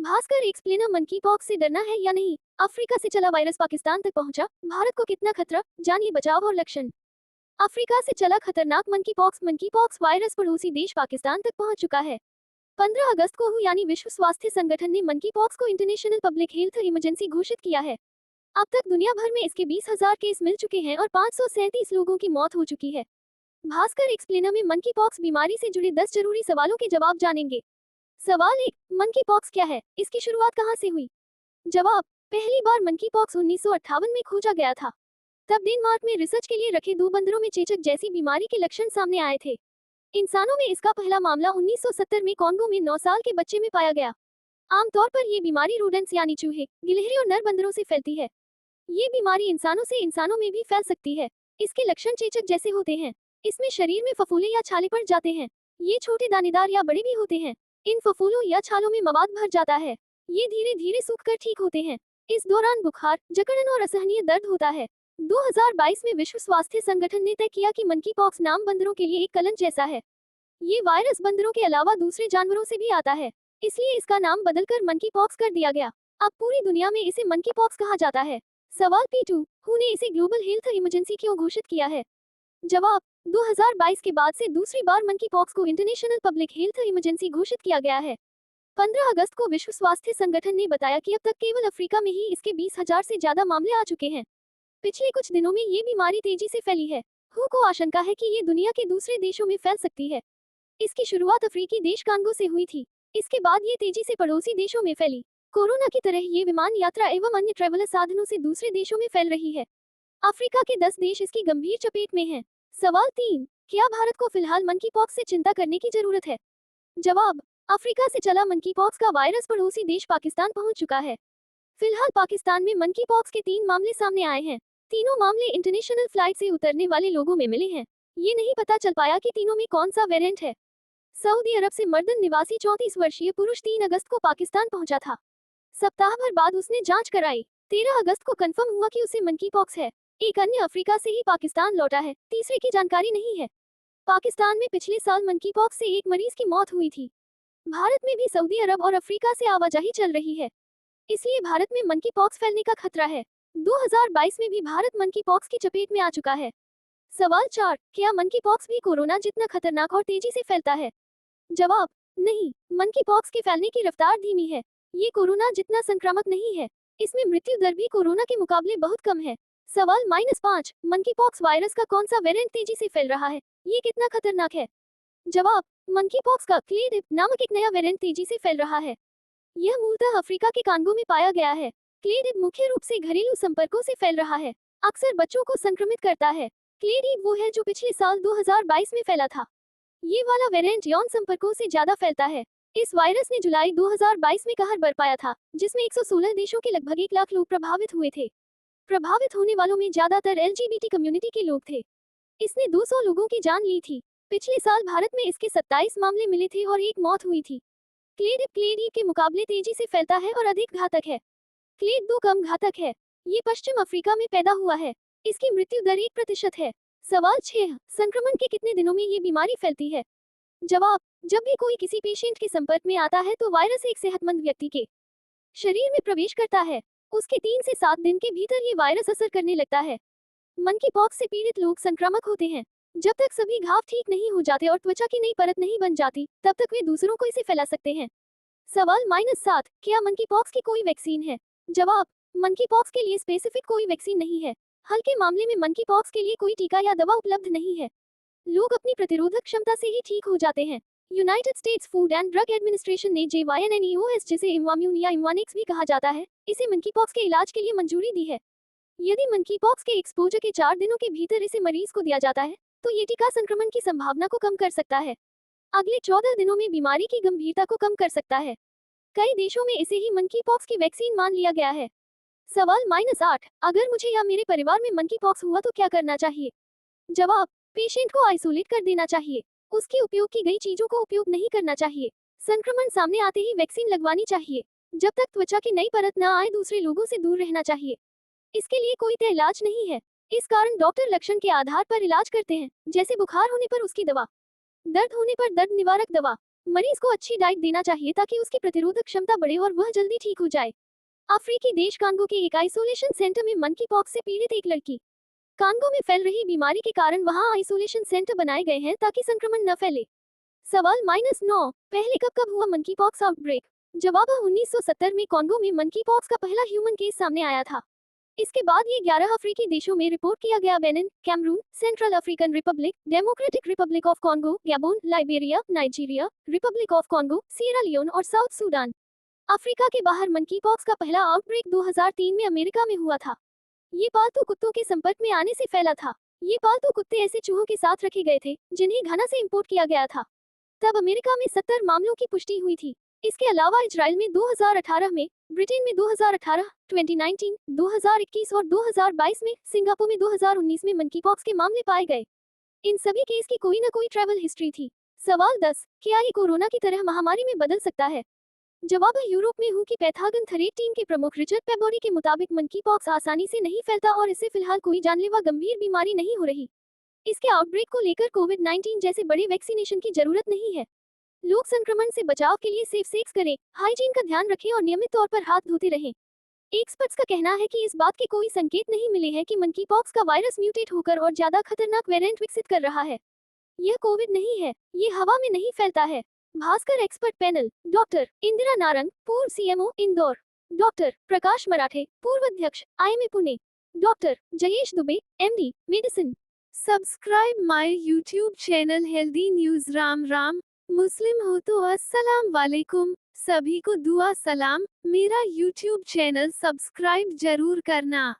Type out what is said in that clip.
Bhaskar explainer monkey pox से डरना है या नहीं। अफ्रीका से चला वायरस पाकिस्तान तक पहुंचा, भारत को कितना खतरा, जानिए बचाव और लक्षण। अफ्रीका से चला खतरनाक मंकी पॉक्स वायरस पड़ोसी देश पाकिस्तान तक पहुंच चुका है। 15 अगस्त को यानी विश्व स्वास्थ्य संगठन ने मंकी पॉक्स को इंटरनेशनल पब्लिक हेल्थ इमरजेंसी घोषित किया है। अब तक दुनिया भर में इसके 20,000 केस मिल चुके हैं और 537 लोगों की मौत हो चुकी है। भास्कर एक्सप्लेनर में मंकी पॉक्स बीमारी से जुड़े 10 जरूरी सवालों के जवाब जानेंगे। सवाल 1, मंकी पॉक्स क्या है, इसकी शुरुआत कहां से हुई। जवाब, पहली बार मंकी पॉक्स 1958 में खोजा गया था। तब डेनमार्क में रिसर्च के लिए रखे 2 बंदरों में चेचक जैसी बीमारी के लक्षण सामने आए थे। इंसानों में इसका पहला मामला 1970 में कॉन्गो में 9 साल के बच्चे में पाया गया। आमतौर पर ये बीमारी रोडेंट्स यानी चूहे, गिलहरी और नर बंदरों से फैलती है। ये बीमारी इंसानों से इंसानों में भी फैल सकती है। इसके लक्षण चेचक जैसे होते हैं। इसमें शरीर में फफूले या छाले पड़ जाते हैं। ये छोटे दानेदार या बड़े भी होते हैं। इन फफूलों या छालों में मवाद भर जाता है। ये धीरे धीरे सूखकर ठीक होते हैं। इस दौरान बुखार, जकड़न और असहनीय दर्द होता है। 2022 में विश्व स्वास्थ्य संगठन ने तय किया कि मंकी पॉक्स नाम बंदरों के लिए एक कलंक जैसा है। ये वायरस बंदरों के अलावा दूसरे जानवरों से भी आता है, इसलिए इसका नाम बदलकर मंकी पॉक्स कर दिया गया। अब पूरी दुनिया में इसे मंकी पॉक्स कहा जाता है। सवाल P2, हु ने इसे ग्लोबल हेल्थ इमरजेंसी क्यों घोषित किया है। जवाब, 2022 के बाद से दूसरी बार मंकी पॉक्स को इंटरनेशनल पब्लिक हेल्थ इमरजेंसी घोषित किया गया है। 15 अगस्त को विश्व स्वास्थ्य संगठन ने बताया कि अब तक केवल अफ्रीका में ही इसके 20,000 से ज्यादा मामले आ चुके हैं। पिछले कुछ दिनों में ये बीमारी तेजी से फैली है। हु को आशंका है कि ये दुनिया के दूसरे देशों में फैल सकती है। इसकी शुरुआत अफ्रीकी देश कांगो से हुई थी। इसके बाद ये तेजी से पड़ोसी देशों में फैली। कोरोना की तरह ये विमान यात्रा एवं अन्य ट्रैवलर साधनों से दूसरे देशों में फैल रही है। अफ्रीका के 10 देश इसकी गंभीर चपेट में हैं। सवाल 3, क्या भारत को फिलहाल मंकी पॉक्स से चिंता करने की जरूरत है। जवाब, अफ्रीका से चला मंकी पॉक्स का वायरस पड़ोसी देश पाकिस्तान पहुंच चुका है। फिलहाल पाकिस्तान में मंकी पॉक्स के 3 मामले सामने आए हैं। तीनों मामले इंटरनेशनल फ्लाइट से उतरने वाले लोगों में मिले हैं। ये नहीं पता चल पाया कि तीनों में कौन सा वेरिएंट है। सऊदी अरब से मर्दन निवासी 34 वर्षीय पुरुष 3 अगस्त को पाकिस्तान पहुंचा था। सप्ताह भर बाद उसने जांच कराई। 13 अगस्त को कंफर्म हुआ कि उसे मंकी पॉक्स है। एक अन्य अफ्रीका से ही पाकिस्तान लौटा है, तीसरे की जानकारी नहीं है। पाकिस्तान में पिछले साल मंकी पॉक्स से एक मरीज की मौत हुई थी। भारत में भी सऊदी अरब और अफ्रीका से आवाजाही चल रही है, इसलिए भारत में मंकी पॉक्स फैलने का खतरा है। 2022 में भी भारत मंकी पॉक्स की चपेट में आ चुका है। सवाल 4, क्या मंकी पॉक्स भी कोरोना जितना खतरनाक और तेजी से फैलता है। जवाब, नहीं, मंकी पॉक्स के फैलने की रफ्तार धीमी है। ये कोरोना जितना संक्रामक नहीं है। इसमें मृत्यु दर भी कोरोना के मुकाबले बहुत कम है। सवाल -5, मंकी पॉक्स वायरस का कौन सा वेरिएंट तेजी से फैल रहा है, ये कितना खतरनाक है। जवाब, मंकी पॉक्स का क्लेडिप नामक एक नया वेरिएंट तेजी से फैल रहा है। यह मूलतः अफ्रीका के कांगो में पाया गया है। क्लेडिप मुख्य रूप से घरेलू संपर्कों से फैल रहा है, अक्सर बच्चों को संक्रमित करता है। क्लेडिप वो है जो पिछले साल 2022 में फैला था। ये वाला वेरिएंट यौन संपर्कों से ज्यादा फैलता है। इस वायरस ने जुलाई 2022 में कहर बरपाया था, जिसमें 116 देशों के लगभग 1 लाख लोग प्रभावित हुए थे। प्रभावित होने वालों में ज्यादातर LGBT कम्युनिटी के लोग थे। इसने 200 लोगों की जान ली थी। पिछले साल भारत में इसके 27 मामले मिले थे और 1 मौत हुई थी। क्लेड के मुकाबले तेजी से फैलता है और अधिक घातक है। क्लेड 2 कम घातक है। ये पश्चिम अफ्रीका में पैदा हुआ है। इसकी मृत्यु दर 1% है। सवाल 6, संक्रमण के कितने दिनों में ये बीमारी फैलती है। जवाब, जब भी कोई किसी पेशेंट के संपर्क में आता है तो वायरस एक सेहतमंद व्यक्ति के शरीर में प्रवेश करता है। उसके 3 से 7 दिन के भीतर ये वायरस असर करने लगता है। मंकी पॉक्स से पीड़ित लोग संक्रामक होते हैं। जब तक सभी घाव ठीक नहीं हो जाते और त्वचा की नई परत नहीं बन जाती, तब तक वे दूसरों को इसे फैला सकते हैं। सवाल -7, क्या मंकी पॉक्स की कोई वैक्सीन है। जवाब, मंकी पॉक्स के लिए स्पेसिफिक कोई वैक्सीन नहीं है। हल्के मामले में मंकी पॉक्स के लिए कोई टीका या दवा उपलब्ध नहीं है। लोग अपनी प्रतिरोधक क्षमता से ही ठीक हो जाते हैं। United states food and drug administration ने JYNNEOS, जिसे इम्वाम्यून या इम्वानिक्स भी कहा जाता है, इसे मंकी पॉक्स के इलाज के लिए मंजूरी दी है। यदि मंकी पॉक्स के एक्सपोजर के 4 दिनों के भीतर इसे मरीज को दिया जाता है, तो ये टीका संक्रमण की संभावना को कम कर सकता है। अगले 14 दिनों में बीमारी की गंभीरता को कम कर सकता है। कई देशों में इसे ही मंकी पॉक्स की वैक्सीन मान लिया गया है। सवाल -8, अगर मुझे या मेरे परिवार में मंकी पॉक्स हुआ तो क्या करना चाहिए। जवाब, पेशेंट को आइसोलेट कर देना चाहिए। उसके उपयोग की गई चीजों को उपयोग नहीं करना चाहिए। संक्रमण सामने आते ही वैक्सीन लगवानी चाहिए। जब तक त्वचा की नई परत न आए दूसरे लोगों से दूर रहना चाहिए। इसके लिए कोई तय इलाज नहीं है। इस कारण डॉक्टर लक्षण के आधार पर इलाज करते हैं, जैसे बुखार होने पर उसकी दवा, दर्द होने पर दर्द निवारक दवा, मरीज को अच्छी डाइट देना चाहिए ताकि उसकी प्रतिरोधक क्षमता बढ़े और वह जल्दी ठीक हो जाए। अफ्रीकी देश कांगो के एक आइसोलेशन सेंटर में मंकी पॉक्स से पीड़ित एक लड़की। कांगो में फैल रही बीमारी के कारण वहां आइसोलेशन सेंटर बनाए गए हैं ताकि संक्रमण न फैले। सवाल -9, पहले कब हुआ मंकी पॉक्स आउटब्रेक? जवाब 1970 में कांगो में मंकी पॉक्स का पहला ह्यूमन केस सामने आया था। इसके बाद ये 11 अफ्रीकी देशों में रिपोर्ट किया गया। Benin, Cameroon, Central African Republic, Democratic Republic of Congo, Gabon, Liberia, Nigeria, Republic of Congo, Sierra Leone और साउथ सूडान। अफ्रीका के बाहर मंकी पॉक्स का पहला आउटब्रेक 2003 में अमेरिका में हुआ था। ये पालतू कुत्तों के संपर्क में आने से फैला था। ये पालतू कुत्ते ऐसे चूहों के साथ रखे गए थे जिन्हें घाना से इंपोर्ट किया गया था। तब अमेरिका में 70 मामलों की पुष्टि हुई थी। इसके अलावा इजराइल में 2018 में, ब्रिटेन में 2018, 2019, 2021 और 2022 में, सिंगापुर में 2019 में मंकी पॉक्स के मामले पाए गए। इन सभी केस की कोई न कोई ट्रैवल हिस्ट्री थी। सवाल 10, क्या ये कोरोना की तरह महामारी में बदल सकता है? जवाब यूरोप में हु की पैथागन थ्रेड टीम के प्रमुख रिचर्ड पेबोरी के मुताबिक मंकी पॉक्स आसानी से नहीं फैलता और इससे फिलहाल कोई जानलेवा गंभीर बीमारी नहीं हो रही। इसके आउटब्रेक को लेकर कोविड-19 जैसे बड़े वैक्सीनेशन की जरूरत नहीं है। लोग संक्रमण से बचाव के लिए सेफ सेक्स करें, हाइजीन का ध्यान रखें और नियमित तौर पर हाथ धोते रहें। एक्सपर्ट्स का कहना है कि इस बात के कोई संकेत नहीं मिले हैं कि मंकी पॉक्स का वायरस म्यूटेट होकर और ज्यादा खतरनाक वेरिएंट विकसित कर रहा है। यह कोविड नहीं है, ये हवा में नहीं फैलता है। Bhaskar expert panel, doctor Indira Narang, पूर्व सीएमओ इंदौर, डॉक्टर प्रकाश मराठे, पूर्व अध्यक्ष IMA Pune, doctor Jayesh Dubey, MD medicine. Subscribe my YouTube channel healthy news. Ram Ram. Muslim हो तो अस्सलाम वालेकुम। सभी को दुआ सलाम। मेरा यूट्यूब चैनल सब्सक्राइब जरूर करना।